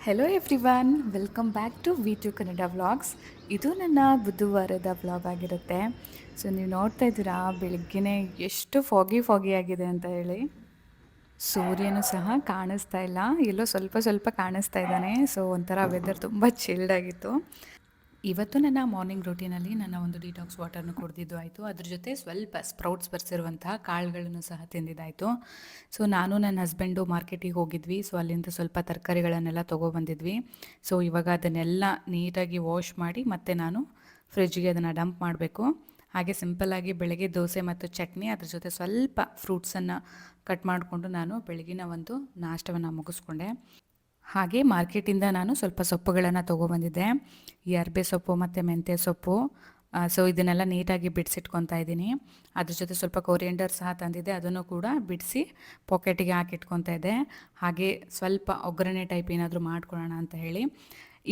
Hello everyone, welcome back to V2 Kannada vlogs. ಇದು ನನ್ನ ಬುಧವಾರದ vlog ಆಗಿರುತ್ತೆ. ಸೊ ನೀವು ನೋಡ್ತಾ ಇದ್ದೀರಾ ಬೆಳಗ್ಗೆನೇ ಎಷ್ಟು ಫಾಗಿ ಆಗಿದೆ ಅಂತ ಹೇಳಿ. ಸೂರ್ಯನೂ ಸಹ ಕಾಣಿಸ್ತಾ ಇಲ್ಲ, ಎಲ್ಲೋ ಸ್ವಲ್ಪ ಸ್ವಲ್ಪ ಕಾಣಿಸ್ತಾ ಇದ್ದಾನೆ. ಸೊ ಒಂಥರ ವೆದರ್ ತುಂಬ ಚಿಲ್ಡ್ ಆಗಿತ್ತು. ಇವತ್ತು ನನ್ನ ಮಾರ್ನಿಂಗ್ ರೂಟೀನಲ್ಲಿ ನನ್ನ ಒಂದು ಡಿಟಾಕ್ಸ್ ವಾಟರ್ನ ಕುಡಿದಿದ್ದು ಆಯಿತು. ಅದ್ರ ಜೊತೆ ಸ್ವಲ್ಪ ಸ್ಪ್ರೌಟ್ಸ್ ಬರ್ಸಿರುವಂತಹ ಕಾಳುಗಳನ್ನು ಸಹ ತಿಂದಿದ್ದಾಯಿತು. ಸೊ ನಾನು ನನ್ನ ಹಸ್ಬೆಂಡು ಮಾರ್ಕೆಟಿಗೆ ಹೋಗಿದ್ವಿ. ಸೊ ಅಲ್ಲಿಂದ ಸ್ವಲ್ಪ ತರಕಾರಿಗಳನ್ನೆಲ್ಲ ತೊಗೊಬಂದಿದ್ವಿ. ಸೊ ಇವಾಗ ಅದನ್ನೆಲ್ಲ ನೀಟಾಗಿ ವಾಶ್ ಮಾಡಿ ಮತ್ತೆ ನಾನು ಫ್ರಿಜ್ಜಿಗೆ ಅದನ್ನು ಡಂಪ್ ಮಾಡಬೇಕು. ಹಾಗೆ ಸಿಂಪಲ್ಲಾಗಿ ಬೆಳಗ್ಗೆ ದೋಸೆ ಮತ್ತು ಚಟ್ನಿ, ಅದ್ರ ಜೊತೆ ಸ್ವಲ್ಪ ಫ್ರೂಟ್ಸನ್ನು ಕಟ್ ಮಾಡಿಕೊಂಡು ನಾನು ಬೆಳಗಿನ ಒಂದು ನಾಷ್ಟವನ್ನು ಮುಗಿಸ್ಕೊಂಡೆ. ಹಾಗೆ ಮಾರ್ಕೆಟಿಂದ ನಾನು ಸ್ವಲ್ಪ ಸೊಪ್ಪುಗಳನ್ನು ತೊಗೊಬಂದಿದ್ದೆ. ಈ ಅರ್ಬೆ ಸೊಪ್ಪು ಮತ್ತು ಮೆಂತ್ಯ ಸೊಪ್ಪು. ಸೊ ಇದನ್ನೆಲ್ಲ ನೀಟಾಗಿ ಬಿಡಿಸಿಟ್ಕೊತಾ ಇದ್ದೀನಿ. ಅದ್ರ ಜೊತೆ ಸ್ವಲ್ಪ ಕೊರಿಯಂಡರ್ ಸಹ ತಂದಿದ್ದೆ, ಅದನ್ನು ಕೂಡ ಬಿಡಿಸಿ ಪಾಕೆಟಿಗೆ ಹಾಕಿಟ್ಕೊತಾ ಇದ್ದೆ. ಹಾಗೆ ಸ್ವಲ್ಪ ಒಗ್ಗರಣೆ ಟೈಪ್ ಏನಾದರೂ ಮಾಡ್ಕೊಳ್ಳೋಣ ಅಂತ ಹೇಳಿ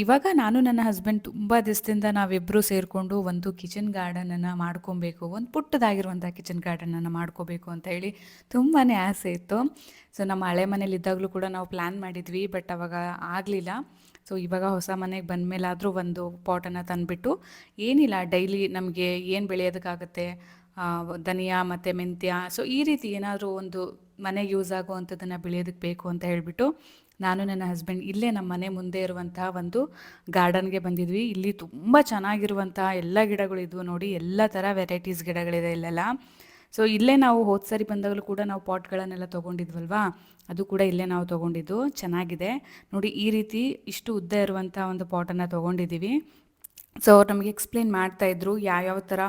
ಇವಾಗ ನಾನು ನನ್ನ ಹಸ್ಬೆಂಡ್ ತುಂಬ ದಿವಸದಿಂದ ನಾವಿಬ್ಬರು ಸೇರಿಕೊಂಡು ಒಂದು ಕಿಚನ್ ಗಾರ್ಡನನ್ನು ಮಾಡ್ಕೊಬೇಕು, ಒಂದು ಪುಟ್ಟದಾಗಿರುವಂಥ ಕಿಚನ್ ಗಾರ್ಡನನ್ನು ಮಾಡ್ಕೋಬೇಕು ಅಂತ ಹೇಳಿ ತುಂಬಾ ಆಸೆ ಇತ್ತು. ಸೊ ನಮ್ಮ ಹಳೆ ಮನೇಲಿದ್ದಾಗಲೂ ಕೂಡ ನಾವು ಪ್ಲ್ಯಾನ್ ಮಾಡಿದ್ವಿ, ಬಟ್ ಅವಾಗ ಆಗಲಿಲ್ಲ. ಸೊ ಇವಾಗ ಹೊಸ ಮನೆಗೆ ಬಂದಮೇಲಾದರೂ ಒಂದು ಪಾಟನ್ನು ತಂದುಬಿಟ್ಟು, ಏನಿಲ್ಲ ಡೈಲಿ ನಮಗೆ ಏನು ಬೆಳೆಯೋದಕ್ಕಾಗುತ್ತೆ, ಧನಿಯಾ ಮತ್ತು ಮೆಂತ್ಯ, ಸೊ ಈ ರೀತಿ ಏನಾದರೂ ಒಂದು ಮನೆಗೆ ಯೂಸ್ ಆಗುವಂಥದ್ದನ್ನು ಬೆಳೆಯೋದಕ್ಕೆ ಬೇಕು ಅಂತ ಹೇಳಿಬಿಟ್ಟು ನಾನು ನನ್ನ ಹಸ್ಬೆಂಡ್ ಇಲ್ಲೇ ನಮ್ಮ ಮನೆ ಮುಂದೆ ಇರುವಂತಹ ಒಂದು ಗಾರ್ಡನ್ಗೆ ಬಂದಿದ್ವಿ. ಇಲ್ಲಿ ತುಂಬ ಚೆನ್ನಾಗಿರುವಂತಹ ಎಲ್ಲ ಗಿಡಗಳಿದ್ವು ನೋಡಿ, ಎಲ್ಲ ಥರ ವೆರೈಟೀಸ್ ಗಿಡಗಳಿದೆ ಇಲ್ಲೆಲ್ಲ. ಸೊ ಇಲ್ಲೇ ನಾವು ಹೋದ ಸರಿ ಬಂದಾಗಲೂ ಕೂಡ ನಾವು ಪಾಟ್ಗಳನ್ನೆಲ್ಲ ತೊಗೊಂಡಿದ್ವಲ್ವಾ, ಅದು ಕೂಡ ಇಲ್ಲೇ ನಾವು ತೊಗೊಂಡಿದ್ದು. ಚೆನ್ನಾಗಿದೆ ನೋಡಿ, ಈ ರೀತಿ ಇಷ್ಟು ಉದ್ದ ಇರುವಂಥ ಒಂದು ಪಾಟನ್ನು ತೊಗೊಂಡಿದ್ದೀವಿ. ಸೊ ಅವ್ರು ನಮಗೆ ಎಕ್ಸ್ಪ್ಲೇನ್ ಮಾಡ್ತಾಯಿದ್ರು ಯಾವ್ಯಾವ ಥರ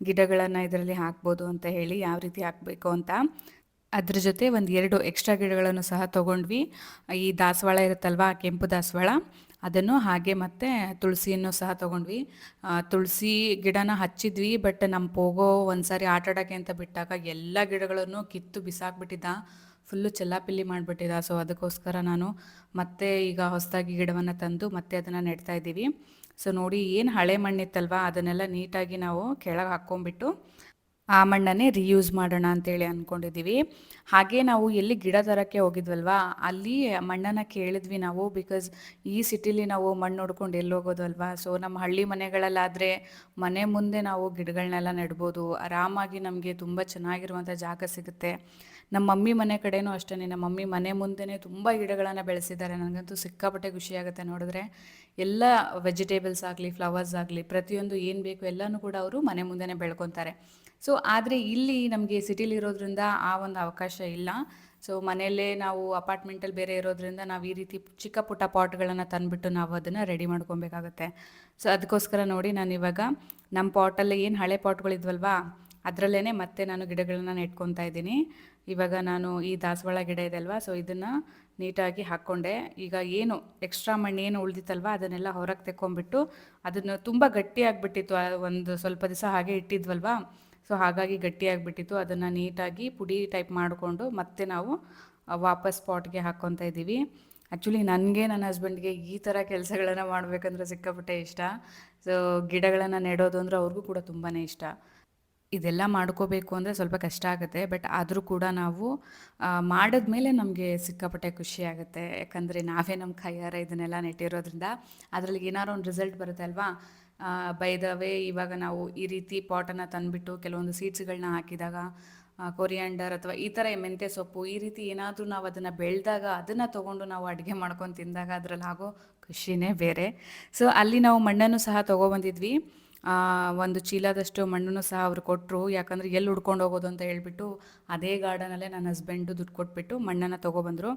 ಗಿಡಗಳನ್ನು ಇದರಲ್ಲಿ ಹಾಕ್ಬೋದು ಅಂತ ಹೇಳಿ, ಯಾವ ರೀತಿ ಹಾಕಬೇಕು ಅಂತ. ಅದ್ರ ಜೊತೆ ಒಂದು 2 ಎಕ್ಸ್ಟ್ರಾ ಗಿಡಗಳನ್ನು ಸಹ ತೊಗೊಂಡ್ವಿ. ಈ ದಾಸವಾಳ ಇರುತ್ತಲ್ವ, ಕೆಂಪು ದಾಸವಾಳ, ಅದನ್ನು ಹಾಗೆ ಮತ್ತು ತುಳಸಿಯನ್ನು ಸಹ ತೊಗೊಂಡ್ವಿ. ತುಳಸಿ ಗಿಡನ ಹಚ್ಚಿದ್ವಿ, ಬಟ್ ನಮ್ಮ ಪೋಗೋ ಒಂದು ಸಾರಿ ಆಟ ಆಡೋಕ್ಕೆ ಅಂತ ಬಿಟ್ಟಾಗ ಎಲ್ಲ ಗಿಡಗಳನ್ನು ಕಿತ್ತು ಬಿಸಾಕ್ಬಿಟ್ಟಿದ್ದ, ಫುಲ್ಲು ಚೆಲ್ಲಾಪಿಲ್ಲಿ ಮಾಡಿಬಿಟ್ಟಿದ್ದ. ಸೊ ಅದಕ್ಕೋಸ್ಕರ ನಾನು ಮತ್ತೆ ಈಗ ಹೊಸದಾಗಿ ಗಿಡವನ್ನು ತಂದು ಮತ್ತೆ ಅದನ್ನು ನೆಡ್ತಾ ಇದ್ದೀವಿ. ಸೊ ನೋಡಿ, ಏನು ಹಳೆ ಮಣ್ಣಿತ್ತಲ್ವ ಅದನ್ನೆಲ್ಲ ನೀಟಾಗಿ ನಾವು ಕೆಳಗೆ ಹಾಕ್ಕೊಂಬಿಟ್ಟು ಆ ಮಣ್ಣನ್ನೇ ರೀಯೂಸ್ ಮಾಡೋಣ ಅಂತೇಳಿ ಅಂದ್ಕೊಂಡಿದ್ದೀವಿ. ಹಾಗೆ ನಾವು ಎಲ್ಲಿ ಗಿಡ ತರೋಕ್ಕೆ ಹೋಗಿದ್ವಲ್ವಾ, ಅಲ್ಲಿ ಮಣ್ಣನ್ನು ಕೇಳಿದ್ವಿ ನಾವು. ಬಿಕಾಸ್ ಈ ಸಿಟಿಲಿ ನಾವು ಮಣ್ಣು ನೋಡ್ಕೊಂಡು ಎಲ್ಲಿ ಹೋಗೋದು ಅಲ್ವಾ. ಸೊ ನಮ್ಮ ಹಳ್ಳಿ ಮನೆಗಳಲ್ಲಾದರೆ ಮನೆ ಮುಂದೆ ನಾವು ಗಿಡಗಳನ್ನೆಲ್ಲ ನೆಡ್ಬೋದು ಆರಾಮಾಗಿ, ನಮಗೆ ತುಂಬ ಚೆನ್ನಾಗಿರುವಂಥ ಜಾಗ ಸಿಗುತ್ತೆ. ನಮ್ಮ ಮಮ್ಮಿ ಮನೆ ಕಡೆಯೂ ಅಷ್ಟೇ, ನಮ್ಮ ಮಮ್ಮಿ ಮನೆ ಮುಂದೆನೇ ತುಂಬ ಗಿಡಗಳನ್ನು ಬೆಳೆಸಿದ್ದಾರೆ. ನನಗಂತೂ ಸಿಕ್ಕಾಪಟ್ಟೆ ಖುಷಿಯಾಗುತ್ತೆ ನೋಡಿದ್ರೆ. ಎಲ್ಲ ವೆಜಿಟೇಬಲ್ಸ್ ಆಗಲಿ, ಫ್ಲವರ್ಸ್ ಆಗಲಿ, ಪ್ರತಿಯೊಂದು ಏನು ಬೇಕು ಎಲ್ಲನೂ ಕೂಡ ಅವರು ಮನೆ ಮುಂದೆನೇ ಬೆಳ್ಕೊತಾರೆ. ಸೊ ಆದರೆ ಇಲ್ಲಿ ನಮಗೆ ಸಿಟಿಲಿರೋದ್ರಿಂದ ಆ ಒಂದು ಅವಕಾಶ ಇಲ್ಲ. ಸೊ ಮನೆಯಲ್ಲೇ ನಾವು ಅಪಾರ್ಟ್ಮೆಂಟಲ್ಲಿ ಬೇರೆ ಇರೋದ್ರಿಂದ ನಾವು ಈ ರೀತಿ ಚಿಕ್ಕ ಪುಟ್ಟ ಪಾಟ್ಗಳನ್ನು ತಂದುಬಿಟ್ಟು ನಾವು ಅದನ್ನು ರೆಡಿ ಮಾಡ್ಕೊಬೇಕಾಗತ್ತೆ. ಸೊ ಅದಕ್ಕೋಸ್ಕರ ನೋಡಿ, ನಾನಿವಾಗ ನಮ್ಮ ಪಾಟಲ್ಲಿ ಏನು ಹಳೆ ಪಾಟ್ಗಳಿದ್ವಲ್ವಾ ಅದರಲ್ಲೇ ಮತ್ತೆ ನಾನು ಗಿಡಗಳನ್ನ ನೆಟ್ಕೊತಾ ಇದ್ದೀನಿ. ಇವಾಗ ನಾನು ಈ ದಾಸವಾಳ ಗಿಡ ಇದೆ ಅಲ್ವಾ, ಸೊ ಇದನ್ನು ನೀಟಾಗಿ ಹಾಕ್ಕೊಂಡೆ. ಈಗ ಏನು ಎಕ್ಸ್ಟ್ರಾ ಮಣ್ಣೇನು ಉಳಿದಿತ್ತಲ್ವ ಅದನ್ನೆಲ್ಲ ಹೊರಗೆ ತೆಕ್ಕೊಂಬಿಟ್ಟು, ಅದನ್ನು ತುಂಬ ಗಟ್ಟಿಯಾಗಿಬಿಟ್ಟಿತ್ತು, ಒಂದು ಸ್ವಲ್ಪ ದಿವಸ ಹಾಗೆ ಇಟ್ಟಿದ್ವಲ್ವಾ. ಸೊ ಹಾಗಾಗಿ ಗಟ್ಟಿಯಾಗಿಬಿಟ್ಟಿತ್ತು. ಅದನ್ನು ನೀಟಾಗಿ ಪುಡಿ ಟೈಪ್ ಮಾಡಿಕೊಂಡು ಮತ್ತೆ ನಾವು ವಾಪಸ್ ಪಾಟ್ಗೆ ಹಾಕ್ಕೊತಾ ಇದ್ದೀವಿ. ಆ್ಯಕ್ಚುಲಿ ನನಗೆ ನನ್ನ ಹಸ್ಬೆಂಡ್ಗೆ ಈ ಥರ ಕೆಲಸಗಳನ್ನು ಮಾಡಬೇಕಂದ್ರೆ ಸಿಕ್ಕಾಪಟ್ಟೆ ಇಷ್ಟ. ಸೊ ಗಿಡಗಳನ್ನು ನೆಡೋದು ಅಂದರೆ ಅವ್ರಿಗೂ ಕೂಡ ತುಂಬಾ ಇಷ್ಟ. ಇದೆಲ್ಲ ಮಾಡ್ಕೋಬೇಕು ಅಂದರೆ ಸ್ವಲ್ಪ ಕಷ್ಟ ಆಗುತ್ತೆ, ಬಟ್ ಆದರೂ ಕೂಡ ನಾವು ಮಾಡಿದ್ಮೇಲೆ ನಮಗೆ ಸಿಕ್ಕಾಪಟ್ಟೆ ಖುಷಿ ಆಗುತ್ತೆ. ಯಾಕಂದರೆ ನಾವೇ ನಮ್ಮ ಕೈಯಾರೆ ಇದನ್ನೆಲ್ಲ ನೆಟ್ಟಿರೋದ್ರಿಂದ ಅದರಲ್ಲಿ ಏನಾದ್ರು ಒಂದು ರಿಸಲ್ಟ್ ಬರುತ್ತೆ ಅಲ್ವಾ. ಬೈ ದ ವೇ, ಇವಾಗ ನಾವು ಈ ರೀತಿ ಪಾಟನ್ನು ತಂದುಬಿಟ್ಟು ಕೆಲವೊಂದು ಸೀಡ್ಸ್ಗಳನ್ನ ಹಾಕಿದಾಗ, ಕೊರಿಯಾಂಡರ್ ಅಥವಾ ಈ ಥರ ಮೆಂತ್ಯ ಸೊಪ್ಪು ಈ ರೀತಿ ಏನಾದರೂ ನಾವು ಅದನ್ನು ಬೆಳೆದಾಗ ಅದನ್ನು ತೊಗೊಂಡು ನಾವು ಅಡುಗೆ ಮಾಡ್ಕೊಂಡು ತಿಂದಾಗ ಅದರಲ್ಲಿ ಆಗೋ ಖುಷಿನೇ ಬೇರೆ. ಸೊ ಅಲ್ಲಿ ನಾವು ಮಣ್ಣನ್ನು ಸಹ ತೊಗೊಬಂದಿದ್ವಿ. ಒಂದು ಚೀಲದಷ್ಟು ಮಣ್ಣನ್ನು ಸಹ ಅವರು ಕೊಟ್ಟರು. ಯಾಕಂದರೆ ಎಲ್ಲಿ ಹುಡ್ಕೊಂಡು ಹೋಗೋದು ಅಂತ ಹೇಳ್ಬಿಟ್ಟು ಅದೇ ಗಾರ್ಡನಲ್ಲೇ ನನ್ನ ಹಸ್ಬೆಂಡು ದುಡ್ಡು ಕೊಟ್ಬಿಟ್ಟು ಮಣ್ಣನ್ನು ತೊಗೊಬಂದರು.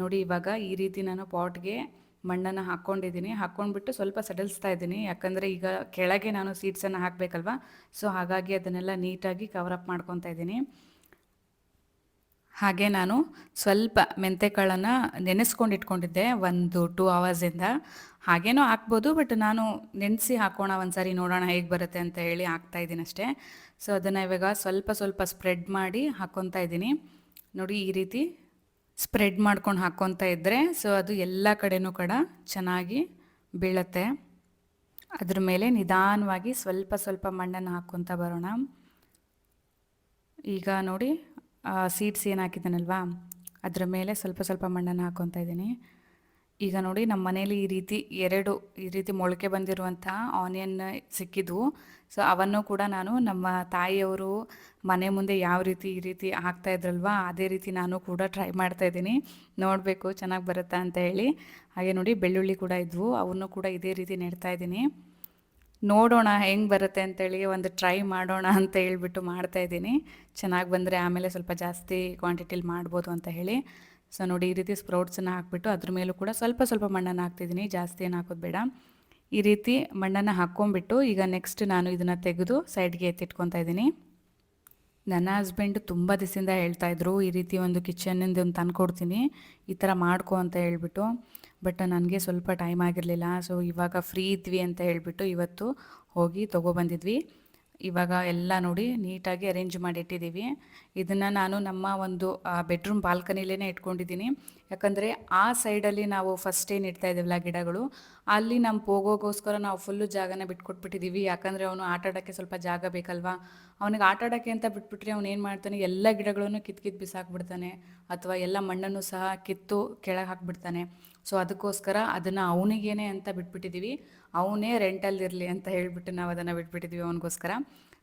ನೋಡಿ, ಇವಾಗ ಈ ರೀತಿ ನಾನು ಪಾಟ್ಗೆ ಮಣ್ಣನ್ನು ಹಾಕ್ಕೊಂಡಿದ್ದೀನಿ. ಹಾಕ್ಕೊಂಡ್ಬಿಟ್ಟು ಸ್ವಲ್ಪ ಸಡಿಲಿಸ್ತಾ ಇದ್ದೀನಿ, ಯಾಕಂದರೆ ಈಗ ಕೆಳಗೆ ನಾನು ಸೀಡ್ಸನ್ನು ಹಾಕಬೇಕಲ್ವ. ಸೊ ಹಾಗಾಗಿ ಅದನ್ನೆಲ್ಲ ನೀಟಾಗಿ ಕವರಪ್ ಮಾಡ್ಕೊತಾ ಇದ್ದೀನಿ. ಹಾಗೆ ನಾನು ಸ್ವಲ್ಪ ಮೆಂತೆಕಾಳನ್ನು ನೆನೆಸ್ಕೊಂಡು ಇಟ್ಕೊಂಡಿದ್ದೆ ಒಂದು 2 ಅವರ್ಸಿಂದ. ಹಾಗೇನೂ ಹಾಕ್ಬೋದು, ಬಟ್ ನಾನು ನೆನೆಸಿ ಹಾಕೋಣ ಒಂದು ಸಾರಿ ನೋಡೋಣ ಹೇಗೆ ಬರುತ್ತೆ ಅಂತ ಹೇಳಿ ಹಾಕ್ತಾಯಿದ್ದೀನಿ ಅಷ್ಟೇ. ಸೊ ಅದನ್ನು ಇವಾಗ ಸ್ವಲ್ಪ ಸ್ವಲ್ಪ ಸ್ಪ್ರೆಡ್ ಮಾಡಿ ಹಾಕ್ಕೊತಾ ಇದ್ದೀನಿ. ನೋಡಿ, ಈ ರೀತಿ ಸ್ಪ್ರೆಡ್ ಮಾಡ್ಕೊಂಡು ಹಾಕ್ಕೊತಾ ಇದ್ದರೆ ಸೊ ಅದು ಎಲ್ಲ ಕಡೆನೂ ಕೂಡ ಚೆನ್ನಾಗಿ ಬೀಳುತ್ತೆ. ಅದ್ರ ಮೇಲೆ ನಿಧಾನವಾಗಿ ಸ್ವಲ್ಪ ಸ್ವಲ್ಪ ಮಣ್ಣನ್ನು ಹಾಕ್ಕೊತಾ ಬರೋಣ. ಈಗ ನೋಡಿ, ಸೀಡ್ಸ್ ಏನು ಹಾಕಿದ್ದಾನಲ್ವಾ ಅದರ ಮೇಲೆ ಸ್ವಲ್ಪ ಸ್ವಲ್ಪ ಮಣ್ಣನ್ನು ಹಾಕ್ಕೊತಾ ಇದ್ದೀನಿ. ಈಗ ನೋಡಿ ನಮ್ಮ ಮನೇಲಿ ಈ ರೀತಿ ಮೊಳಕೆ ಬಂದಿರುವಂಥ ಆನಿಯನ್ ಸಿಕ್ಕಿದ್ವು. ಸೊ ಅವನ್ನು ಕೂಡ ನಾನು ನಮ್ಮ ತಾಯಿಯವರು ಮನೆ ಮುಂದೆ ಯಾವ ರೀತಿ ಈ ರೀತಿ ಹಾಕ್ತಾ ಇದ್ರಲ್ವಾ ಅದೇ ರೀತಿ ನಾನು ಕೂಡ ಟ್ರೈ ಮಾಡ್ತಾ ಇದ್ದೀನಿ. ನೋಡಬೇಕು ಚೆನ್ನಾಗಿ ಬರುತ್ತಾ ಅಂತ ಹೇಳಿ. ಹಾಗೆ ನೋಡಿ ಬೆಳ್ಳುಳ್ಳಿ ಕೂಡ ಇದ್ವು, ಅವನ್ನು ಕೂಡ ಇದೇ ರೀತಿ ನೆಡ್ತಾ ಇದ್ದೀನಿ. ನೋಡೋಣ ಹೆಂಗೆ ಬರುತ್ತೆ ಅಂತೇಳಿ ಒಂದು ಟ್ರೈ ಮಾಡೋಣ ಅಂತ ಹೇಳ್ಬಿಟ್ಟು ಮಾಡ್ತಾಯಿದ್ದೀನಿ. ಚೆನ್ನಾಗಿ ಬಂದರೆ ಆಮೇಲೆ ಸ್ವಲ್ಪ ಜಾಸ್ತಿ ಕ್ವಾಂಟಿಟಿಲಿ ಮಾಡ್ಬೋದು ಅಂತ ಹೇಳಿ. ಸೊ ನೋಡಿ ಈ ರೀತಿ ಸ್ಪ್ರೌಟ್ಸನ್ನು ಹಾಕ್ಬಿಟ್ಟು ಅದ್ರ ಮೇಲೂ ಕೂಡ ಸ್ವಲ್ಪ ಸ್ವಲ್ಪ ಮಣ್ಣನ್ನು ಹಾಕ್ತಿದ್ದೀನಿ, ಜಾಸ್ತಿ ಏನು ಹಾಕೋದು ಬೇಡ. ಈ ರೀತಿ ಮಣ್ಣನ್ನು ಹಾಕ್ಕೊಂಬಿಟ್ಟು ಈಗ ನೆಕ್ಸ್ಟ್ ನಾನು ಇದನ್ನು ತೆಗೆದು ಸೈಡ್ಗೆ ಎತ್ತಿಟ್ಕೊತಾ ಇದ್ದೀನಿ. ನನ್ನ ಹಸ್ಬೆಂಡ್ ತುಂಬ ದಿವಸದಿಂದ ಹೇಳ್ತಾಯಿದ್ರು ಈ ರೀತಿ ಒಂದು ಕಿಚನ್ನಿಂದ ಒಂದು ತಂದುಕೊಡ್ತೀನಿ ಈ ಥರ ಮಾಡ್ಕೊ ಅಂತ ಹೇಳ್ಬಿಟ್ಟು. ಬಟ್ ನನಗೆ ಸ್ವಲ್ಪ ಟೈಮ್ ಆಗಿರಲಿಲ್ಲ. ಸೊ ಇವಾಗ ಫ್ರೀ ಇದ್ವಿ ಅಂತ ಹೇಳಿಬಿಟ್ಟು ಇವತ್ತು ಹೋಗಿ ತೊಗೊಬಂದಿದ್ವಿ. ಇವಾಗ ಎಲ್ಲ ನೋಡಿ ನೀಟಾಗಿ ಅರೇಂಜ್ ಮಾಡಿ ಇಟ್ಟಿದ್ದೀವಿ. ಇದನ್ನು ನಾನು ನಮ್ಮ ಒಂದು ಬೆಡ್ರೂಮ್ ಬಾಲ್ಕನಿಲೇ ಇಟ್ಕೊಂಡಿದ್ದೀನಿ. ಯಾಕಂದರೆ ಆ ಸೈಡಲ್ಲಿ ನಾವು ಫಸ್ಟ್ ಏನು ಇಡ್ತಾ ಇದ್ದೀವಲ್ಲ ಗಿಡಗಳು, ಅಲ್ಲಿ ನಮ್ಮ ಹೋಗೋಗೋಸ್ಕರ ನಾವು ಫುಲ್ಲು ಜಾಗನ ಬಿಟ್ಕೊಟ್ಬಿಟ್ಟಿದ್ದೀವಿ. ಯಾಕಂದರೆ ಅವನು ಆಟ ಆಡೋಕ್ಕೆ ಸ್ವಲ್ಪ ಜಾಗ ಬೇಕಲ್ವಾ. ಅವನಿಗೆ ಆಟ ಆಡೋಕ್ಕೆ ಅಂತ ಬಿಟ್ಬಿಟ್ರೆ ಅವ್ನು ಏನು ಮಾಡ್ತಾನೆ, ಎಲ್ಲ ಗಿಡಗಳನ್ನು ಕಿತ್ತು ಬಿಸಾಕ್ಬಿಡ್ತಾನೆ, ಅಥವಾ ಎಲ್ಲ ಮಣ್ಣನ್ನು ಸಹ ಕಿತ್ತು ಕೆಳಗೆ ಹಾಕ್ಬಿಡ್ತಾನೆ. ಸೊ ಅದಕ್ಕೋಸ್ಕರ ಅದನ್ನು ಅವನಿಗೇನೆ ಅಂತ ಬಿಟ್ಬಿಟ್ಟಿದ್ದೀವಿ. ಅವನೇ ರೆಂಟಲ್ಲಿರಲಿ ಅಂತ ಹೇಳಿಬಿಟ್ಟು ನಾವು ಅದನ್ನು ಬಿಟ್ಬಿಟ್ಟಿದ್ವಿ ಅವನಿಗೋಸ್ಕರ.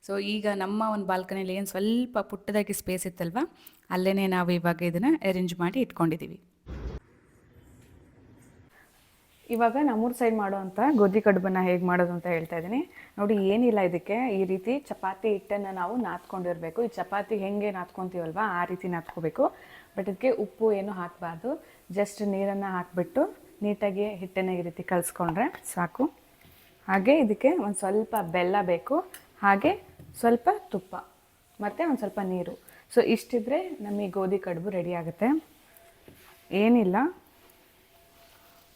ಸೊ ಈಗ ನಮ್ಮ ಒಂದು ಬಾಲ್ಕನಿಲಿ ಏನು ಸ್ವಲ್ಪ ಪುಟ್ಟದಾಗಿ ಸ್ಪೇಸ್ ಇತ್ತಲ್ವ, ಅಲ್ಲೇ ನಾವು ಇವಾಗ ಇದನ್ನು ಅರೇಂಜ್ ಮಾಡಿ ಇಟ್ಕೊಂಡಿದ್ದೀವಿ. ಇವಾಗ ನಮ್ಮೂರು ಸೈಡ್ ಮಾಡೋವಂಥ ಗೋಧಿ ಕಡುಬನ್ನು ಹೇಗೆ ಮಾಡೋದು ಅಂತ ಹೇಳ್ತಾ ಇದ್ದೀನಿ ನೋಡಿ. ಏನಿಲ್ಲ, ಇದಕ್ಕೆ ಈ ರೀತಿ ಚಪಾತಿ ಹಿಟ್ಟನ್ನು ನಾವು ನಾದ್ಕೊಂಡಿರಬೇಕು. ಈ ಚಪಾತಿ ಹೇಗೆ ನಾದ್ಕೊತೀವಲ್ವ ಆ ರೀತಿ ನಾದ್ಕೋಬೇಕು. ಬಟ್ ಇದಕ್ಕೆ ಉಪ್ಪು ಏನು ಹಾಕಬಾರ್ದು. ಜಸ್ಟ್ ನೀರನ್ನು ಹಾಕಿಬಿಟ್ಟು ನೀಟಾಗಿ ಹಿಟ್ಟನ್ನು ಈ ರೀತಿ ಕಲಿಸ್ಕೊಂಡ್ರೆ ಸಾಕು. ಹಾಗೆ ಇದಕ್ಕೆ ಒಂದು ಸ್ವಲ್ಪ ಬೆಲ್ಲ ಬೇಕು, ಹಾಗೆ ಸ್ವಲ್ಪ ತುಪ್ಪ ಮತ್ತು ಒಂದು ಸ್ವಲ್ಪ ನೀರು. ಸೊ ಇಷ್ಟಿದ್ರೆ ನಮಗೆ ಗೋಧಿ ಕಡುಬು ರೆಡಿ ಆಗುತ್ತೆ. ಏನಿಲ್ಲ,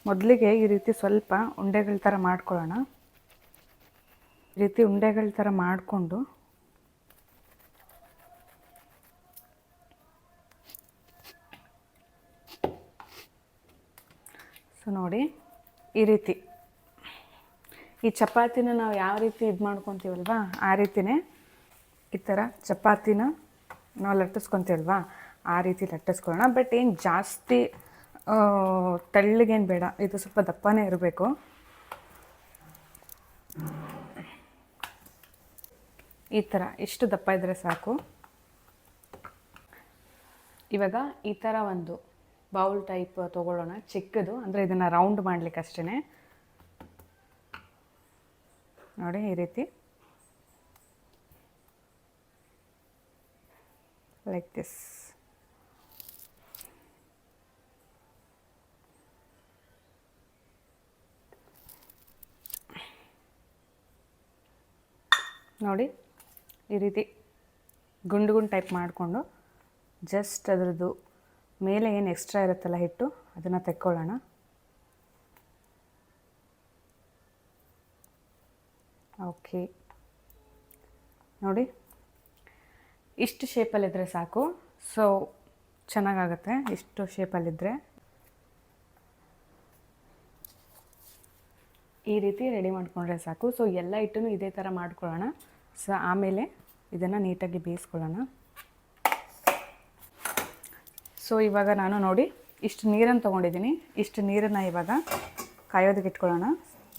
ಮೊದಲಿಗೆ ಈ ರೀತಿ ಸ್ವಲ್ಪ ಉಂಡೆಗಳ ಥರ ಮಾಡ್ಕೊಳ್ಳೋಣ. ಈ ರೀತಿ ಉಂಡೆಗಳ ಥರ ಮಾಡಿಕೊಂಡು ಸೊ ನೋಡಿ ಈ ರೀತಿ ಈ ಚಪಾತಿನ ನಾವು ಯಾವ ರೀತಿ ಇದು ಮಾಡ್ಕೊತೀವಲ್ವ ಆ ರೀತಿಯೇ ಈ ಥರ ಚಪಾತಿನ ನಾವು ಲಟ್ಟಿಸ್ಕೊತೀವಲ್ವ ಆ ರೀತಿ ಲಟ್ಟಿಸ್ಕೊಳ್ಳೋಣ. ಬಟ್ ಏನು ಜಾಸ್ತಿ ತೆಳ್ಳಗೇನು ಬೇಡ, ಇದು ಸ್ವಲ್ಪ ದಪ್ಪನೇ ಇರಬೇಕು. ಈ ಥರ ಇಷ್ಟು ದಪ್ಪ ಇದ್ದರೆ ಸಾಕು. ಇವಾಗ ಈ ಥರ ಒಂದು ಬೌಲ್ ಟೈಪ್ ತೊಗೊಳ್ಳೋಣ, ಚಿಕ್ಕದು, ಅಂದರೆ ಇದನ್ನು ರೌಂಡ್ ಮಾಡಲಿಕ್ಕೆ ಅಷ್ಟೇ. ನೋಡಿ ಈ ರೀತಿ ಲೈಕ್ ದಿಸ್. ನೋಡಿ ಈ ರೀತಿ ಗುಂಡು ಗುಂಡು ಟೈಪ್ ಮಾಡಿಕೊಂಡು ಜಸ್ಟ್ ಅದರದ್ದು ಮೇಲೆ ಏನು ಎಕ್ಸ್ಟ್ರಾ ಇರುತ್ತಲ್ಲ ಹಿಟ್ಟು ಅದನ್ನು ತೆಕ್ಕೊಳ್ಳೋಣ. ಓಕೆ, ನೋಡಿ ಇಷ್ಟು ಶೇಪಲ್ಲಿದ್ದರೆ ಸಾಕು. ಸೊ ಚೆನ್ನಾಗಾಗುತ್ತೆ ಇಷ್ಟು ಶೇಪಲ್ಲಿದ್ದರೆ. ಈ ರೀತಿ ರೆಡಿ ಮಾಡಿಕೊಂಡ್ರೆ ಸಾಕು. ಸೊ ಎಲ್ಲ ಹಿಟ್ಟನ್ನು ಇದೇ ಥರ ಮಾಡ್ಕೊಳ್ಳೋಣ. ಸೊ ಆಮೇಲೆ ಇದನ್ನು ನೀಟಾಗಿ ಬೇಯಿಸ್ಕೊಳ್ಳೋಣ. ಸೊ ಇವಾಗ ನಾನು ನೋಡಿ ಇಷ್ಟು ನೀರನ್ನು ತೊಗೊಂಡಿದ್ದೀನಿ. ಇಷ್ಟು ನೀರನ್ನು ಇವಾಗ ಕಾಯೋದಕ್ಕೆ ಇಟ್ಕೊಳ್ಳೋಣ,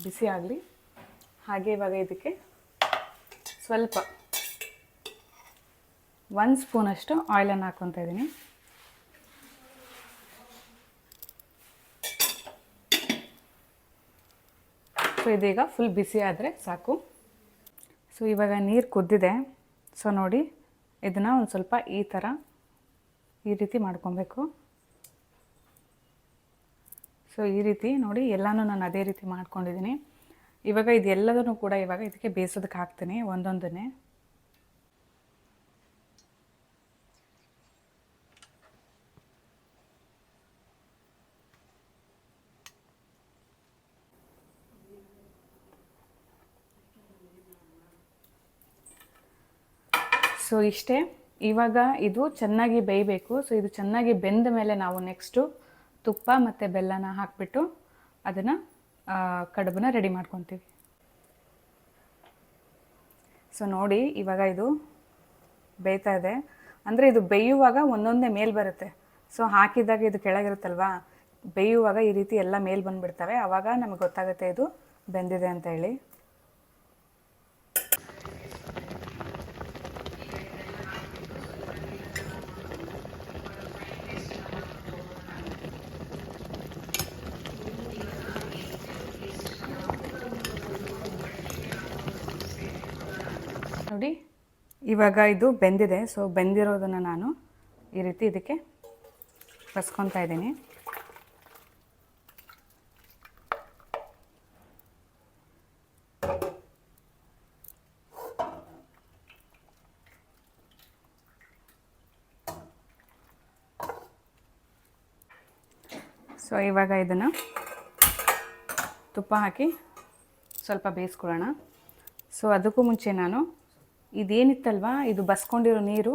ಬಿಸಿ ಆಗಲಿ. ಹಾಗೆ ಇವಾಗ ಇದಕ್ಕೆ ಸ್ವಲ್ಪ 1 ಸ್ಪೂನಷ್ಟು ಆಯಿಲನ್ನು ಹಾಕ್ಕೊತಾ ಇದ್ದೀನಿ. ಸೊ ಇದೀಗ ಫುಲ್ ಬಿಸಿ ಆದರೆ ಸಾಕು. ಸೊ ಇವಾಗ ನೀರು ಕುದ್ದಿದೆ. ಸೊ ನೋಡಿ ಇದನ್ನು ಒಂದು ಸ್ವಲ್ಪ ಈ ರೀತಿ ಮಾಡ್ಕೊಬೇಕು. ಸೊ ಈ ರೀತಿ ನೋಡಿ ಎಲ್ಲನೂ ನಾನು ಅದೇ ರೀತಿ ಮಾಡ್ಕೊಂಡಿದ್ದೀನಿ. ಇವಾಗ ಇದೆಲ್ಲದನ್ನು ಕೂಡ ಇವಾಗ ಇದಕ್ಕೆ ಬೇಯಿಸೋದಕ್ಕೆ ಹಾಕ್ತೀನಿ ಒಂದೊಂದನ್ನೇ. ಸೊ ಇಷ್ಟೇ. ಇವಾಗ ಇದು ಚೆನ್ನಾಗಿ ಬೇಯಬೇಕು. ಸೊ ಇದು ಚೆನ್ನಾಗಿ ಬೆಂದ ಮೇಲೆ ನಾವು ನೆಕ್ಸ್ಟು ತುಪ್ಪ ಮತ್ತು ಬೆಲ್ಲನ ಹಾಕಿಬಿಟ್ಟು ಅದನ್ನು ಕಡುಬನ್ನ ರೆಡಿ ಮಾಡ್ಕೊತೀವಿ. ಸೊ ನೋಡಿ ಇವಾಗ ಇದು ಬೇಯ್ತಾ ಇದೆ. ಅಂದರೆ ಇದು ಬೇಯುವಾಗ ಒಂದೊಂದೇ ಮೇಲೆ ಬರುತ್ತೆ. ಸೊ ಹಾಕಿದಾಗ ಇದು ಕೆಳಗಿರುತ್ತಲ್ವ, ಬೇಯುವಾಗ ಈ ರೀತಿ ಎಲ್ಲ ಮೇಲೆ ಬಂದುಬಿಡ್ತವೆ. ಆವಾಗ ನಮಗೆ ಗೊತ್ತಾಗುತ್ತೆ ಇದು ಬೆಂದಿದೆ ಅಂತ ಹೇಳಿ. ನೋಡಿ ಇವಾಗ ಇದು ಬೆಂದಿದೆ. ಸೊ ಬೆಂದಿರೋದನ್ನು ನಾನು ಈ ರೀತಿ ಇದಕ್ಕೆ ಬಸ್ಕೊತಾ ಇದ್ದೀನಿ. ಸೊ ಇವಾಗ ಇದನ್ನು ತುಪ್ಪ ಹಾಕಿ ಸ್ವಲ್ಪ ಬೇಯಿಸ್ಕೊಳ್ಳೋಣ. ಸೊ ಅದಕ್ಕೂ ಮುಂಚೆ ನಾನು ಇದೇನಿತ್ತಲ್ವ ಇದು ಬಸ್ಕೊಂಡಿರೋ ನೀರು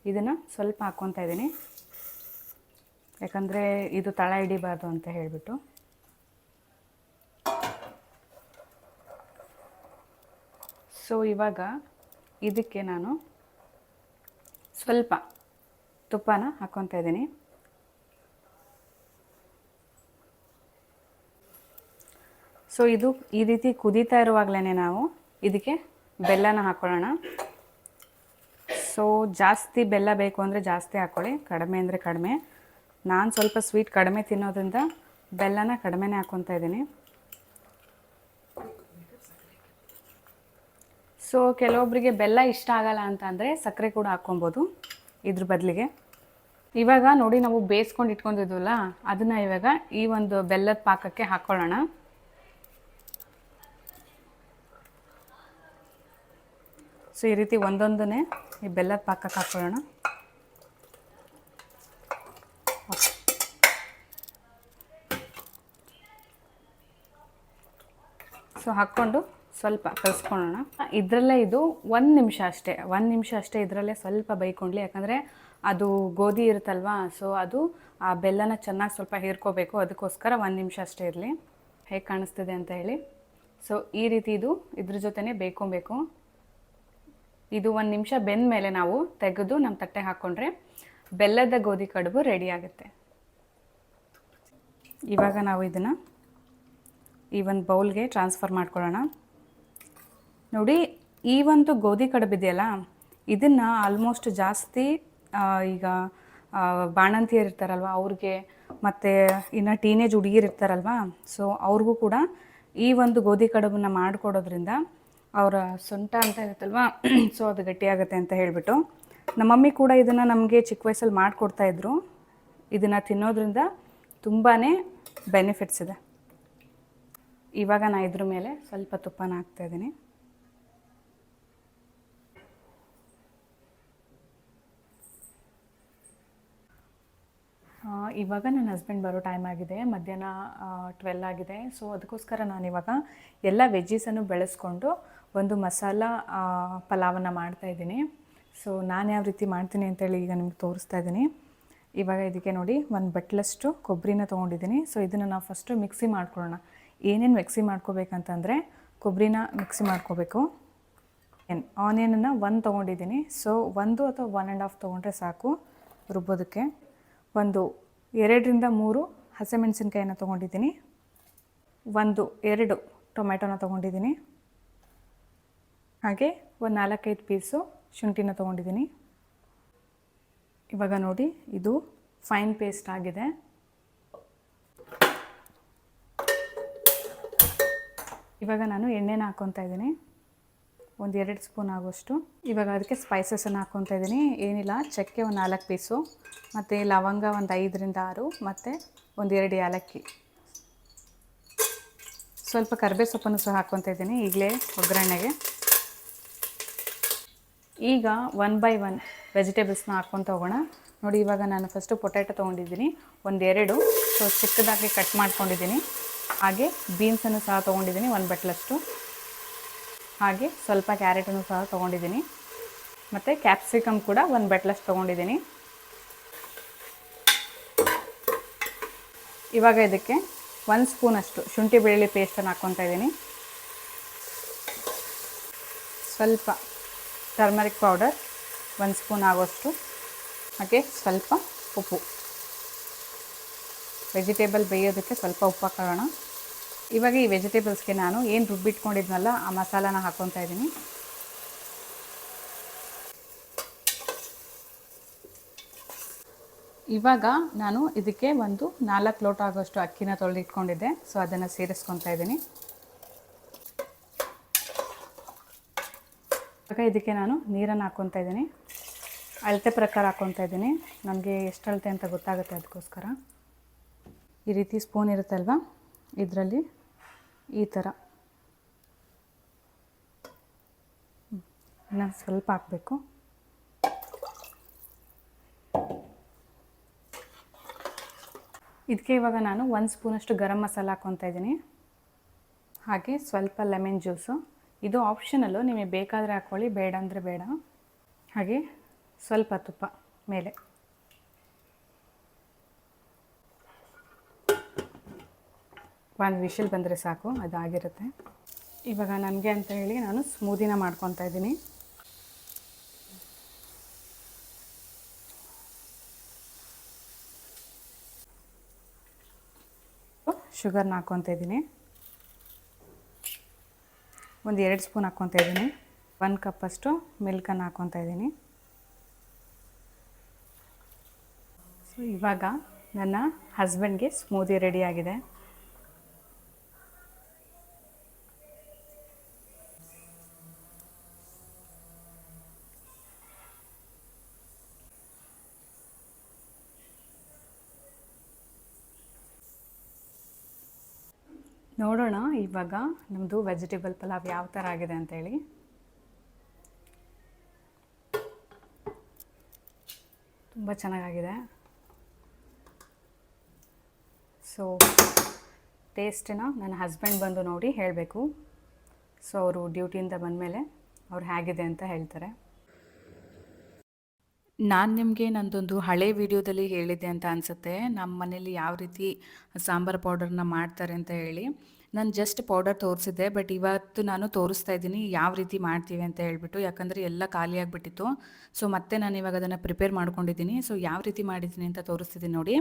ಇದನ್ನು ಸ್ವಲ್ಪ ಹಾಕ್ಕೊತಾ ಇದ್ದೀನಿ, ಯಾಕಂದರೆ ಇದು ತಳ ಹಿಡಿಬಾರ್ದು ಅಂತ ಹೇಳಿಬಿಟ್ಟು. ಸೊ ಇವಾಗ ಇದಕ್ಕೆ ನಾನು ಸ್ವಲ್ಪ ತುಪ್ಪನ ಹಾಕ್ಕೊತಾ ಇದ್ದೀನಿ. ಸೊ ಇದು ಈ ರೀತಿ ಕುದೀತಾ ಇರುವಾಗಲೇ ನಾವು ಇದಕ್ಕೆ ಬೆಲ್ಲನ ಹಾಕ್ಕೊಳ್ಳೋಣ. ಸೊ ಜಾಸ್ತಿ ಬೆಲ್ಲ ಬೇಕು ಅಂದರೆ ಜಾಸ್ತಿ ಹಾಕ್ಕೊಳ್ಳಿ, ಕಡಿಮೆ ಅಂದರೆ ಕಡಿಮೆ. ನಾನು ಸ್ವಲ್ಪ ಸ್ವೀಟ್ ಕಡಿಮೆ ತಿನ್ನೋದ್ರಿಂದ ಬೆಲ್ಲನ ಕಡಿಮೆನೇ ಹಾಕ್ಕೊತಾ ಇದ್ದೀನಿ. ಸೊ ಕೆಲವೊಬ್ಬರಿಗೆ ಬೆಲ್ಲ ಇಷ್ಟ ಆಗಲ್ಲ ಅಂತ ಅಂದರೆ ಸಕ್ಕರೆ ಕೂಡ ಹಾಕ್ಕೊಬೋದು ಇದ್ರ ಬದಲಿಗೆ. ಇವಾಗ ನೋಡಿ ನಾವು ಬೇಯಿಸ್ಕೊಂಡು ಇಟ್ಕೊಂಡಿದ್ವಲ್ಲ ಅದನ್ನು ಇವಾಗ ಈ ಒಂದು ಬೆಲ್ಲದ ಪಾಕಕ್ಕೆ ಹಾಕ್ಕೊಳ್ಳೋಣ. ಸೊ ಈ ರೀತಿ ಒಂದೊಂದನ್ನೇ ಈ ಬೆಲ್ಲದ ಪಾಕಕ್ಕೆ ಹಾಕ್ಕೊಳ್ಳೋಣ. ಸೊ ಹಾಕ್ಕೊಂಡು ಸ್ವಲ್ಪ ಕಲಿಸ್ಕೊಳ್ಳೋಣ. ಇದರಲ್ಲೇ ಇದು 1 ನಿಮಿಷ ಅಷ್ಟೇ ಇದರಲ್ಲೇ ಸ್ವಲ್ಪ ಬೈಕೊಂಡ್ಲಿ, ಯಾಕಂದರೆ ಅದು ಗೋಧಿ ಇರುತ್ತಲ್ವ. ಸೊ ಅದು ಆ ಬೆಲ್ಲನ ಚೆನ್ನಾಗಿ ಸ್ವಲ್ಪ ಹೀರ್ಕೋಬೇಕು, ಅದಕ್ಕೋಸ್ಕರ 1 ನಿಮಿಷ ಅಷ್ಟೇ ಇರಲಿ. ಹೇಗೆ ಕಾಣಿಸ್ತಿದೆ ಅಂತ ಹೇಳಿ. ಸೊ ಈ ರೀತಿ ಇದು ಇದ್ರ ಜೊತೆನೇ ಬೇಯ್ಕೊಬೇಕು. ಇದು 1 ನಿಮಿಷ ಬೆಂದ ಮೇಲೆ ನಾವು ತೆಗೆದು ನಮ್ಮ ತಟ್ಟೆ ಹಾಕ್ಕೊಂಡ್ರೆ ಬೆಲ್ಲದ ಗೋಧಿ ಕಡುಬು ರೆಡಿ ಆಗುತ್ತೆ. ಇವಾಗ ನಾವು ಇದನ್ನು ಈ ಒಂದು ಬೌಲ್ಗೆ ಟ್ರಾನ್ಸ್ಫರ್ ಮಾಡ್ಕೊಳ್ಳೋಣ. ನೋಡಿ ಈ ಒಂದು ಗೋಧಿ ಕಡುಬಿದೆಯಲ್ಲ ಇದನ್ನು ಆಲ್ಮೋಸ್ಟ್ ಜಾಸ್ತಿ ಈಗ ಬಾಣಂತಿಯರು ಇರ್ತಾರಲ್ವ ಅವ್ರಿಗೆ, ಮತ್ತು ಇನ್ನು ಟೀನೇಜ್ ಹುಡುಗಿರು ಇರ್ತಾರಲ್ವ, ಸೊ ಅವ್ರಿಗೂ ಕೂಡ ಈ ಒಂದು ಗೋಧಿ ಕಡುಬನ್ನು ಮಾಡಿಕೊಡೋದ್ರಿಂದ ಅವರ ಸೊಂಟ ಅಂತ ಇರುತ್ತಲ್ವ ಸೊ ಅದು ಗಟ್ಟಿಯಾಗುತ್ತೆ ಅಂತ ಹೇಳಿಬಿಟ್ಟು ನಮ್ಮ ಮಮ್ಮಿ ಕೂಡ ಇದನ್ನು ನಮಗೆ ಚಿಕ್ಕ ವಯಸ್ಸಲ್ಲಿ ಮಾಡಿಕೊಡ್ತಾಯಿದ್ರು. ಇದನ್ನು ತಿನ್ನೋದ್ರಿಂದ ತುಂಬಾ ಬೆನಿಫಿಟ್ಸ್ ಇದೆ. ಇವಾಗ ನಾನು ಇದ್ರ ಮೇಲೆ ಸ್ವಲ್ಪ ತುಪ್ಪನ ಹಾಕ್ತಾಯಿದ್ದೀನಿ. ಇವಾಗ ನನ್ನ ಹಸ್ಬೆಂಡ್ ಬರೋ ಟೈಮ್ ಆಗಿದೆ, ಮಧ್ಯಾಹ್ನ 12 ಆಗಿದೆ. ಸೊ ಅದಕ್ಕೋಸ್ಕರ ನಾನಿವಾಗ ಎಲ್ಲ ವೆಜ್ಜೀಸನ್ನು ಬೆಳೆಸ್ಕೊಂಡು ಒಂದು ಮಸಾಲ ಪಲಾವನ್ನು ಮಾಡ್ತಾಯಿದ್ದೀನಿ. ಸೊ ನಾನು ಯಾವ ರೀತಿ ಮಾಡ್ತೀನಿ ಅಂತೇಳಿ ಈಗ ನಿಮ್ಗೆ ತೋರಿಸ್ತಾ ಇದ್ದೀನಿ. ಇವಾಗ ಇದಕ್ಕೆ ನೋಡಿ 1 ಬಟ್ಲಷ್ಟು ಕೊಬ್ಬರಿನ ತೊಗೊಂಡಿದ್ದೀನಿ. ಸೊ ಇದನ್ನು ನಾವು ಫಸ್ಟು ಮಿಕ್ಸಿ ಮಾಡ್ಕೊಳ್ಳೋಣ. ಏನೇನು ಮಿಕ್ಸಿ ಮಾಡ್ಕೋಬೇಕಂತಂದರೆ ಕೊಬ್ಬರಿನ ಮಿಕ್ಸಿ ಮಾಡ್ಕೋಬೇಕು. ಆನಿಯನನ್ನು 1 ತೊಗೊಂಡಿದ್ದೀನಿ. ಸೊ 1 ಅಥವಾ 1.5 ತೊಗೊಂಡ್ರೆ ಸಾಕು ರುಬ್ಬೋದಕ್ಕೆ. 2 ರಿಂದ 3 ಹಸಿಮೆಣಸಿನ್ಕಾಯಿನ ತೊಗೊಂಡಿದ್ದೀನಿ. 2 ಟೊಮೆಟೊನ ತೊಗೊಂಡಿದ್ದೀನಿ. ಹಾಗೆ 4-5 ಪೀಸು ಶುಂಠಿನ ತೊಗೊಂಡಿದ್ದೀನಿ. ಇವಾಗ ನೋಡಿ ಇದು ಫೈನ್ ಪೇಸ್ಟ್ ಆಗಿದೆ. ಇವಾಗ ನಾನು ಎಣ್ಣೆನ ಹಾಕ್ಕೊತಾ ಇದ್ದೀನಿ, 1-2 ಸ್ಪೂನ್ ಆಗೋಷ್ಟು. ಇವಾಗ ಅದಕ್ಕೆ ಸ್ಪೈಸಸನ್ನು ಹಾಕ್ಕೊತಾ ಇದ್ದೀನಿ. ಏನಿಲ್ಲ, ಚಕ್ಕೆ 4 ಪೀಸು, ಮತ್ತು ಲವಂಗ 5 ರಿಂದ 6, ಮತ್ತು 1-2 ಏಲಕ್ಕಿ, ಸ್ವಲ್ಪ ಕರಿಬೇವು ಸೊಪ್ಪನ್ನು ಸಹ ಹಾಕ್ಕೊತಾ ಇದ್ದೀನಿ ಈಗಲೇ ಒಗ್ಗರಣೆಗೆ. ಈಗ 1 by 1 ವೆಜಿಟೇಬಲ್ಸ್ನ ಹಾಕ್ಕೊತ ಹೋಗೋಣ. ನೋಡಿ ಇವಾಗ ನಾನು ಫಸ್ಟು ಪೊಟ್ಯಾಟೊ ತೊಗೊಂಡಿದ್ದೀನಿ 1-2, ಸೊ ಚಿಕ್ಕದಾಗಿ ಕಟ್ ಮಾಡ್ಕೊಂಡಿದ್ದೀನಿ. ಹಾಗೆ ಬೀನ್ಸನ್ನು ಸಹ ತೊಗೊಂಡಿದ್ದೀನಿ 1 ಬಟ್ಲಷ್ಟು. ಹಾಗೆ ಸ್ವಲ್ಪ ಕ್ಯಾರೆಟನ್ನು ಸಹ ತೊಗೊಂಡಿದ್ದೀನಿ, ಮತ್ತು ಕ್ಯಾಪ್ಸಿಕಮ್ ಕೂಡ 1 ಬಟ್ಲಷ್ಟು ತೊಗೊಂಡಿದ್ದೀನಿ. ಇವಾಗ ಇದಕ್ಕೆ 1 ಸ್ಪೂನಷ್ಟು ಶುಂಠಿ ಬೆಳ್ಳುಳ್ಳಿ ಪೇಸ್ಟನ್ನು ಹಾಕ್ಕೊತಾ ಇದ್ದೀನಿ. ಸ್ವಲ್ಪ ಟರ್ಮರಿಕ್ ಪೌಡರ್ 1 ಸ್ಪೂನ್ ಆಗೋಷ್ಟು, ಹಾಗೆ ಸ್ವಲ್ಪ ಉಪ್ಪು. ವೆಜಿಟೇಬಲ್ ಬೇಯೋದಕ್ಕೆ ಸ್ವಲ್ಪ ಉಪ್ಪು ಹಾಕೊಳ್ಳೋಣ. ಇವಾಗ ಈ ವೆಜಿಟೇಬಲ್ಸ್ಗೆ ನಾನು ಏನು ರುಬ್ಬಿಟ್ಕೊಂಡಿದ್ನಲ್ಲ ಆ ಮಸಾಲಾನ ಹಾಕ್ಕೊತಾ ಇದ್ದೀನಿ. ಇವಾಗ ನಾನು ಇದಕ್ಕೆ ಒಂದು 4 ಲೋಟ ಆಗೋಷ್ಟು ಅಕ್ಕಿನ ತೊಳೆದಿಟ್ಕೊಂಡಿದ್ದೆ. ಸೊ ಅದನ್ನು ಸೇರಿಸ್ಕೊತಾ ಇದ್ದೀನಿ. ಇವಾಗ ಇದಕ್ಕೆ ನಾನು ನೀರನ್ನು ಹಾಕ್ಕೊತಾ ಇದ್ದೀನಿ. ಅಳತೆ ಪ್ರಕಾರ ಹಾಕ್ಕೊತಾ ಇದ್ದೀನಿ. ನನಗೆ ಎಷ್ಟು ಅಳತೆ ಅಂತ ಗೊತ್ತಾಗುತ್ತೆ ಅದಕ್ಕೋಸ್ಕರ. ಈ ರೀತಿ ಸ್ಪೂನ್ ಇರುತ್ತಲ್ವ, ಇದರಲ್ಲಿ ಈ ಥರ ಇನ್ನೊಂದು ಸ್ವಲ್ಪ ಹಾಕಬೇಕು. ಇದಕ್ಕೆ ಇವಾಗ ನಾನು 1 ಸ್ಪೂನಷ್ಟು ಗರಂ ಮಸಾಲ ಹಾಕ್ಕೊತಾ ಇದ್ದೀನಿ. ಹಾಗೆ ಸ್ವಲ್ಪ ಲೆಮನ್ ಜ್ಯೂಸು. ಇದು ಆಪ್ಷನಲ್ಲು, ನಿಮಗೆ ಬೇಕಾದರೆ ಹಾಕ್ಕೊಳ್ಳಿ, ಬೇಡ ಅಂದರೆ ಬೇಡ. ಹಾಗೆ ಸ್ವಲ್ಪ ತುಪ್ಪ ಮೇಲೆ. ಒಂದು ವಿಷಲ್ ಬಂದರೆ ಸಾಕು, ಅದಾಗಿರುತ್ತೆ. ಇವಾಗ ನನಗೆ ಅಂತ ಹೇಳಿ ನಾನು ಸ್ಮೂದಿನ ಮಾಡ್ಕೊತಾ ಇದ್ದೀನಿ. ಶುಗರ್ನ ಹಾಕ್ಕೊತಾ ಇದ್ದೀನಿ. ಒಂದು 2 ಸ್ಪೂನ್ ಹಾಕ್ಕೊತಾ ಇದ್ದೀನಿ. 1 ಕಪ್ಪಷ್ಟು ಮಿಲ್ಕನ್ನು ಹಾಕ್ಕೊತಾ ಇದ್ದೀನಿ. ಸೊ ಇವಾಗ ನನ್ನ ಹಸ್ಬೆಂಡ್ಗೆ ಸ್ಮೂದಿ ರೆಡಿ ಆಗಿದೆ. ನೋಡೋಣ ಇವಾಗ ನಮ್ಮದು ವೆಜಿಟೇಬಲ್ ಪಲಾವ್ ಯಾವ ಥರ ಆಗಿದೆ ಅಂತೇಳಿ. ತುಂಬ ಚೆನ್ನಾಗಿದೆ. ಸೊ ಟೇಸ್ಟನ್ನ ನನ್ನ ಹಸ್ಬೆಂಡ್ ಬಂದು ನೋಡಿ ಹೇಳಬೇಕು. ಸೊ ಅವರು ಡ್ಯೂಟಿಯಿಂದ ಬಂದಮೇಲೆ ಅವ್ರು ಹೇಗಿದೆ ಅಂತ ಹೇಳ್ತಾರೆ. ನಾನು ನಿಮಗೆ ನಂದೊಂದು ಹಳೆ ವಿಡಿಯೋದಲ್ಲಿ ಹೇಳಿದ್ದೆ ಅಂತ ಅನಿಸುತ್ತೆ, ನಮ್ಮ ಮನೇಲಿ ಯಾವ ರೀತಿ ಸಾಂಬಾರು ಪೌಡರ್ನ ಮಾಡ್ತಾರೆ ಅಂತ ಹೇಳಿ. ನಾನು ಜಸ್ಟ್ ಪೌಡರ್ ತೋರಿಸಿದ್ದೆ, ಬಟ್ ಇವತ್ತು ನಾನು ತೋರಿಸ್ತಾ ಇದ್ದೀನಿ ಯಾವ ರೀತಿ ಮಾಡ್ತೀವಿ ಅಂತ ಹೇಳ್ಬಿಟ್ಟು. ಯಾಕಂದರೆ ಎಲ್ಲ ಖಾಲಿ ಆಗಿಬಿಟ್ಟಿತ್ತು. ಸೊ ಮತ್ತೆ ನಾನು ಇವಾಗ ಅದನ್ನು ಪ್ರಿಪೇರ್ ಮಾಡ್ಕೊಂಡಿದ್ದೀನಿ. ಸೊ ಯಾವ ರೀತಿ ಮಾಡಿದ್ದೀನಿ ಅಂತ ತೋರಿಸ್ತಿದ್ದೀನಿ ನೋಡಿ.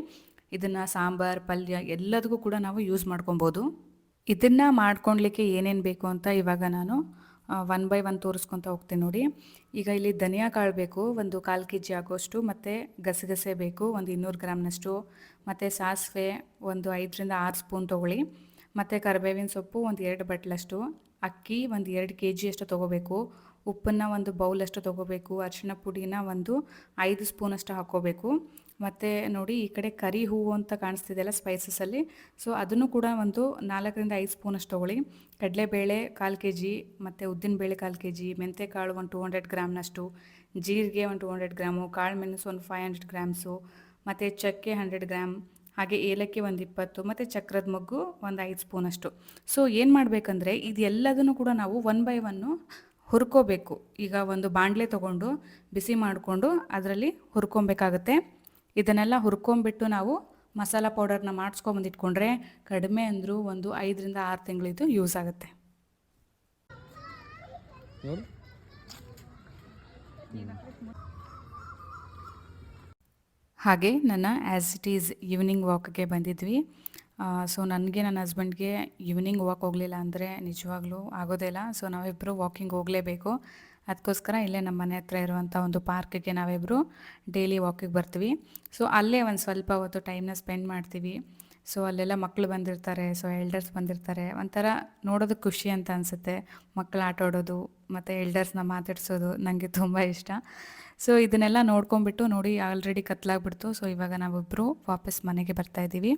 ಇದನ್ನು ಸಾಂಬಾರು, ಪಲ್ಯ ಎಲ್ಲದಕ್ಕೂ ಕೂಡ ನಾವು ಯೂಸ್ ಮಾಡ್ಕೊಬೋದು. ಇದನ್ನು ಮಾಡ್ಕೊಳ್ಲಿಕ್ಕೆ ಏನೇನು ಬೇಕು ಅಂತ ಇವಾಗ ನಾನು 1 ಬೈ 1 ತೋರಿಸ್ಕೊತಾ ಹೋಗ್ತೀನಿ ನೋಡಿ. ಈಗ ಇಲ್ಲಿ ಧನಿಯಾ ಕಾಳು ಬೇಕು, ಒಂದು 1/4 kg ಆಗೋಷ್ಟು. ಮತ್ತು ಗಸಗಸೆ ಬೇಕು ಒಂದು 200 ಗ್ರಾಮ್ನಷ್ಟು. ಮತ್ತು ಸಾಸಿವೆ ಒಂದು 5ರಿಂದ 6 ಸ್ಪೂನ್ ತೊಗೊಳ್ಳಿ. ಮತ್ತು ಕರಿಬೇವಿನ ಸೊಪ್ಪು ಒಂದು 2 ಬಟ್ಲಷ್ಟು. ಅಕ್ಕಿ ಒಂದು 2 kg ಅಷ್ಟು ತೊಗೋಬೇಕು. ಉಪ್ಪನ್ನು ಒಂದು ಬೌಲಷ್ಟು ತೊಗೋಬೇಕು. ಅರಿಶಿಣ ಪುಡಿನ ಒಂದು 5 ಸ್ಪೂನಷ್ಟು ಹಾಕ್ಕೋಬೇಕು. ಮತ್ತು ನೋಡಿ ಈ ಕಡೆ ಕರಿ ಹೂವು ಅಂತ ಕಾಣಿಸ್ತಿದೆಯಲ್ಲ ಸ್ಪೈಸಸಲ್ಲಿ, ಸೊ ಅದನ್ನು ಕೂಡ ಒಂದು 4ರಿಂದ 5 ಸ್ಪೂನಷ್ಟು ತೊಗೊಳ್ಳಿ. ಕಡಲೆಬೇಳೆ 1/4 kg, ಮತ್ತು ಉದ್ದಿನಬೇಳೆ 1/4 kg, ಮೆಂತ್ಯಕಾಳು ಒಂದು 200 ಗ್ರಾಮ್ನಷ್ಟು, ಜೀರಿಗೆ ಒಂದು 200 ಗ್ರಾಮು, ಕಾಳು ಮೆಣಸು ಒಂದು 500 ಗ್ರಾಮ್ಸು, ಮತ್ತು ಚಕ್ಕೆ 100 ಗ್ರಾಮ್, ಹಾಗೆ ಏಲಕ್ಕಿ ಒಂದು 20, ಮತ್ತು ಚಕ್ರದ ಮೊಗ್ಗು ಒಂದು 5 ಸ್ಪೂನಷ್ಟು. ಸೊ ಏನು ಮಾಡಬೇಕಂದ್ರೆ ಇದೆಲ್ಲದನ್ನು ಕೂಡ ನಾವು 1 ಬೈ 1 ಹುರ್ಕೋಬೇಕು. ಈಗ ಒಂದು ಬಾಣಲೆ ತೊಗೊಂಡು ಬಿಸಿ ಮಾಡಿಕೊಂಡು ಅದರಲ್ಲಿ ಹುರ್ಕೊಬೇಕಾಗತ್ತೆ. ಇದನ್ನೆಲ್ಲ ಹುರ್ಕೊಂಬಿಟ್ಟು ನಾವು ಮಸಾಲ ಪೌಡರ್ನ ಮಾಡಿಸ್ಕೊಂಬಂದಿಟ್ಕೊಂಡ್ರೆ ಕಡಿಮೆ ಅಂದರೂ ಒಂದು 5ರಿಂದ 6 ತಿಂಗಳಿದು ಯೂಸ್ ಆಗುತ್ತೆ. ಹಾಗೆ ನನ್ನ ಆ್ಯಸ್ ಇಟ್ ಈಸ್ ಈವ್ನಿಂಗ್ ವಾಕ್ಗೆ ಬಂದಿದ್ವಿ. ಸೊ ನನಗೆ ನನ್ನ ಹಸ್ಬೆಂಡ್ಗೆ ಈವ್ನಿಂಗ್ ವಾಕ್ ಹೋಗಲಿಲ್ಲ ಅಂದರೆ ನಿಜವಾಗ್ಲೂ ಆಗೋದೇ ಇಲ್ಲ. ಸೊ ನಾವಿಬ್ಬರು ವಾಕಿಂಗ್ ಹೋಗಲೇಬೇಕು. ಅದಕ್ಕೋಸ್ಕರ ಇಲ್ಲೇ ನಮ್ಮ ಮನೆ ಹತ್ರ ಇರುವಂಥ ಒಂದು ಪಾರ್ಕಿಗೆ ನಾವಿಬ್ಬರು ಡೈಲಿ ವಾಕಿಗೆ ಬರ್ತೀವಿ. ಸೊ ಅಲ್ಲೇ ಒಂದು ಸ್ವಲ್ಪ ಹೊತ್ತು ಟೈಮ್ನ ಸ್ಪೆಂಡ್ ಮಾಡ್ತೀವಿ. ಸೊ ಅಲ್ಲೆಲ್ಲ ಮಕ್ಕಳು ಬಂದಿರ್ತಾರೆ, ಸೊ ಎಲ್ಡರ್ಸ್ ಬಂದಿರ್ತಾರೆ. ಒಂಥರ ನೋಡೋದಕ್ಕೆ ಖುಷಿ ಅಂತ ಅನಿಸುತ್ತೆ. ಮಕ್ಕಳು ಆಟ ಆಡೋದು ಮತ್ತು ಎಲ್ಡರ್ಸ್ನ ಮಾತಾಡ್ಸೋದು ನನಗೆ ತುಂಬ ಇಷ್ಟ. ಸೊ ಇದನ್ನೆಲ್ಲ ನೋಡ್ಕೊಂಬಿಟ್ಟು ನೋಡಿ ಆಲ್ರೆಡಿ ಕತ್ಲಾಗ್ಬಿಡ್ತು. ಸೊ ಇವಾಗ ನಾವಿಬ್ಬರು ವಾಪಸ್ ಮನೆಗೆ ಬರ್ತಾಯಿದ್ದೀವಿ.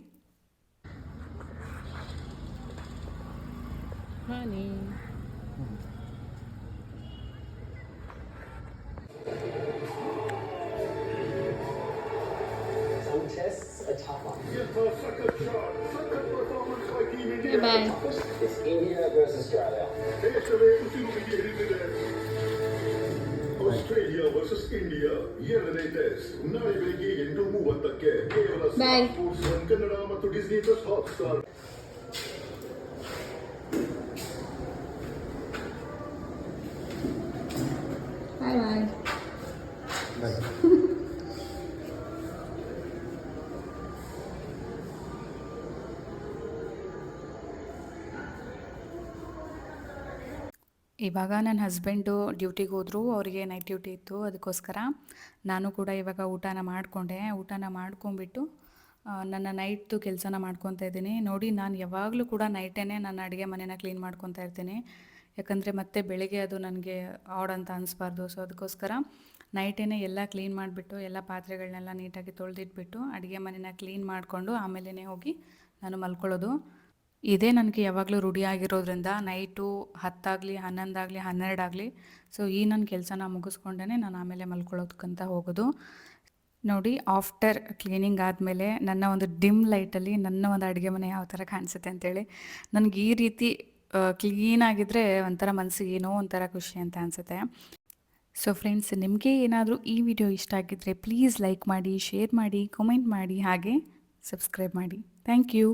Bye. It's India versus Australia. Australia versus India 2ನೇ ಟೆಸ್ಟ್ ನಾಳೆ ಬೆಳಿಗ್ಗೆ 8:30ಕ್ಕೆ ಕೇವಲ ಸ್ಪೋರ್ಟ್ಸ್ ಕನ್ನಡ ಮತ್ತು ಡಿಸ್ನಿ ಪ್ಲಸ್ ಹಾಟ್ಸ್ಟಾರ್. Bye. ಇವಾಗ ನನ್ನ ಹಸ್ಬೆಂಡು ಡ್ಯೂಟಿಗೆ ಹೋದರು, ಅವರಿಗೆ ನೈಟ್ ಡ್ಯೂಟಿ ಇತ್ತು. ಅದಕ್ಕೋಸ್ಕರ ನಾನು ಕೂಡ ಇವಾಗ ಊಟನ ಮಾಡಿಕೊಂಡೆ. ಊಟನ ಮಾಡ್ಕೊಂಬಿಟ್ಟು ನನ್ನ ನೈಟ್ದು ಕೆಲಸನ ಮಾಡ್ಕೊತಾ ಇದ್ದೀನಿ. ನೋಡಿ, ನಾನು ಯಾವಾಗಲೂ ಕೂಡ ನೈಟೇ ನನ್ನ ಅಡುಗೆ ಮನೆನ ಕ್ಲೀನ್ ಮಾಡ್ಕೊತಾ ಇರ್ತೀನಿ. ಯಾಕಂದರೆ ಮತ್ತೆ ಬೆಳಿಗ್ಗೆ ಅದು ನನಗೆ ಆಡ್ ಅಂತ ಅನಿಸ್ಬಾರ್ದು. ಸೊ ಅದಕ್ಕೋಸ್ಕರ ನೈಟೇ ಎಲ್ಲ ಕ್ಲೀನ್ ಮಾಡಿಬಿಟ್ಟು ಎಲ್ಲ ಪಾತ್ರೆಗಳನ್ನೆಲ್ಲ ನೀಟಾಗಿ ತೊಳೆದಿಟ್ಬಿಟ್ಟು ಅಡುಗೆ ಮನೆನ ಕ್ಲೀನ್ ಮಾಡಿಕೊಂಡು ಆಮೇಲೆ ಹೋಗಿ ನಾನು ಮಲ್ಕೊಳ್ಳೋದು. ಇದೇ ನನಗೆ ಯಾವಾಗಲೂ ರೂಢಿ ಆಗಿರೋದ್ರಿಂದ ನೈಟು 10 ಆಗಲಿ 11 ಆಗಲಿ 12 ಆಗಲಿ ಸೊ ಈ ನನ್ನ ಕೆಲಸನ ಮುಗಿಸ್ಕೊಂಡೇ ನಾನು ಆಮೇಲೆ ಮಲ್ಕೊಳ್ಳೋದಕ್ಕಂತ ಹೋಗೋದು. ನೋಡಿ, ಆಫ್ಟರ್ ಕ್ಲೀನಿಂಗ್ ಆದಮೇಲೆ ನನ್ನ ಒಂದು ಡಿಮ್ ಲೈಟಲ್ಲಿ ನನ್ನ ಒಂದು ಅಡುಗೆ ಮನೆ ಯಾವ ಥರ ಕಾಣಿಸುತ್ತೆ ಅಂತೇಳಿ. ನನಗೆ ಈ ರೀತಿ ಕ್ಲೀನಾಗಿದ್ದರೆ ಒಂಥರ ಮನಸ್ಸಿಗೆ ಏನೋ ಒಂಥರ ಖುಷಿ ಅಂತ ಅನಿಸುತ್ತೆ. ಸೊ ಫ್ರೆಂಡ್ಸ್, ನಿಮಗೆ ಏನಾದರೂ ಈ ವಿಡಿಯೋ ಇಷ್ಟ ಆಗಿದ್ದರೆ ಪ್ಲೀಸ್ ಲೈಕ್ ಮಾಡಿ, ಶೇರ್ ಮಾಡಿ, ಕಮೆಂಟ್ ಮಾಡಿ, ಹಾಗೆ ಸಬ್ಸ್ಕ್ರೈಬ್ ಮಾಡಿ. Thank you.